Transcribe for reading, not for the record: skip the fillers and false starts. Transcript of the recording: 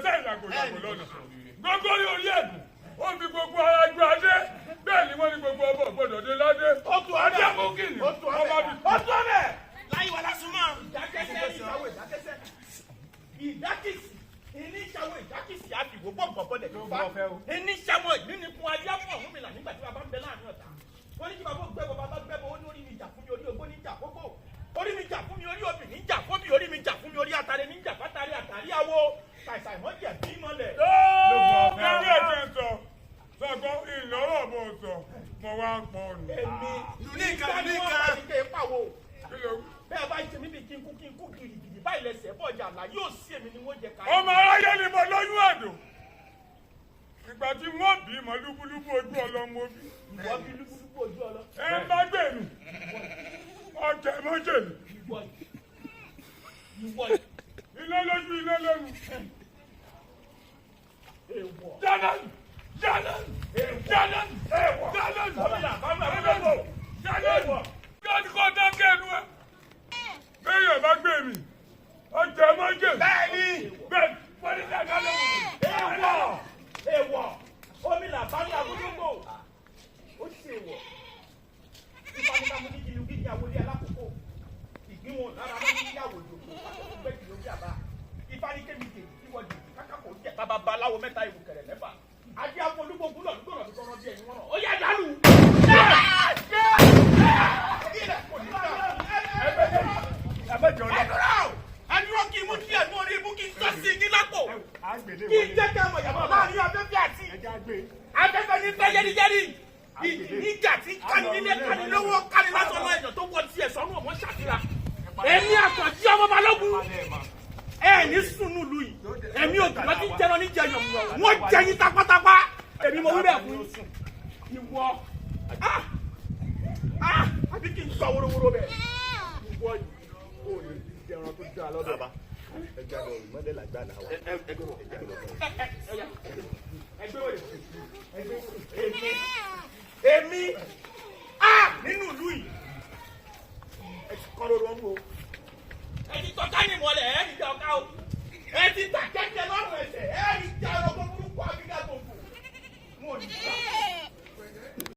fẹsẹ̀ ìyàgòyàgò lọ́nà gbogbo orí ẹ̀dùn ó fi gbogbo ara gbé adé bẹ́ẹ̀ ni wọ́n ní gbogbo ọmọ gbọdọ̀ dé ládé adé mọ́kìnì ọba bí. ó tó bẹ́ẹ̀ láyé wà lásùnmọ́. ìdákẹ́sẹ́ ìṣàwọ̀ ìdákẹ́sẹ́ ìdákìsì ìní ìṣàwọ̀ ìdákìsì àfìwò bọ̀m̀bọ̀bọ̀lẹ̀ tó bá ìní ìṣàwọ̀ ìnínikun ayé fún ọ̀hún mi là nígbà tí bàbá ń bẹ láàrin ọ̀tá wọ́n ní kí bàbá gbẹ́bọ̀ bàbá gbẹ́bọ̀ ó ní orí mi jà fún mi orí ogbó ní jà kókó orí mi jà fún mi orí obì ní jà fóbi orí mi jà fún mi orí atare ní jà fátare àtàrí àwo ṣàìṣàì mọ́ jẹ̀ bí mọ́lẹ̀. lórí ẹ̀jẹ̀ sọ sọgbọ́ ìlọ́rọ̀ bọ̀ sọ mo wá ń pọ̀ nù. èmi Lùníkà bẹ́ẹ̀ bá ṣe mí bí kí n kú gidigidi báyìí lẹsẹ̀ bọ̀ jà là yóò sí èmi ni wọ́n jẹ ká. ọmọ aráyé ni mo lóyún àdó ìgbà tí wọ́n bí mọ lúbúlúbú ojú ọlọ́mọ bí. ìwọ bí lúbúlúbú ojú ọlọ. ẹ ń bá gbèrú ọjẹ mọ́jèlú. ìwọ iná lójú iná lóru. èèwọ̀. Janan! Janan! Janan! Janan! Janan! Jáde kó dákẹ́ ẹnu ẹ. Béèyàn bá gbé mi, ọjà máa ń jẹ. Bẹ́ẹ̀ni. Bẹ́ẹ̀ni, wọ́n ní dáadáa lọ́wọ́. èèwọ̀ èèwọ̀ omi là bá ní àbúrúgbò ó sì èèwọ̀ ìfanimá ní kìlú gíga wọlé alákòókò ìgbìmọ̀ lára mọ́ ní ìyàwó ìjòkó àtọ́kùn bẹ́ẹ̀ kìlú bí àbá ìfanikẹ́mi kèjì tí wọ́n jù kákàkọ́ jẹ́ bàbá baláwo mẹ́ta ìwù kẹrẹ̀ mẹ́fà adé afọlúgbò gbúdọ̀ gbúdọ̀ gbúdọ̀ bí ẹ̀yin wọn náà ó yá dàlú. ẹdúró kí mú díẹ̀ ní orí ibú kí n sọ sí ní lápò kí n jẹ́ kí a mọ̀ yàtọ̀ láàrin afẹ́fẹ́ àti afẹ́fẹ́ ní fẹ́ yẹ́rìyẹ́rì ìjà tí kání nílé kání lówó kání lásán lọ ẹ̀jọ̀ tó wọ tiẹ̀ sọ́nù ọmọ ṣàfihàn èmi àkànjí ọmọ balógun ẹ ní sùnú lu yìí èmi ò gbọ́dọ̀ tí jẹ́rọ ní jẹyọ̀ wọ́n jẹ yín tápátápá èmi mo wí bẹ́ẹ̀ fún ìwọ àbí kí n sọ wórówóró bẹ́ẹ̀ ìwọ yìí ó lè jẹran tó dáa lọ́dọ̀ bá ẹja lọ ìmọ̀lẹ́ làgbà náà wà ẹgbẹ́ wò èmi nínú ìlú yìí ẹ ti kọ́ lórí ọmọ o ẹ ti tọ́ka ní ìmọ̀lẹ̀ ẹ ti jẹ ọ̀ká o ẹ ti tà kẹ́kẹ́ lọ́rùn ẹsẹ̀ ẹ ti jẹ ọlọ́gbọ́n burúkú àbíká gbòǹgbò mo ò ní ká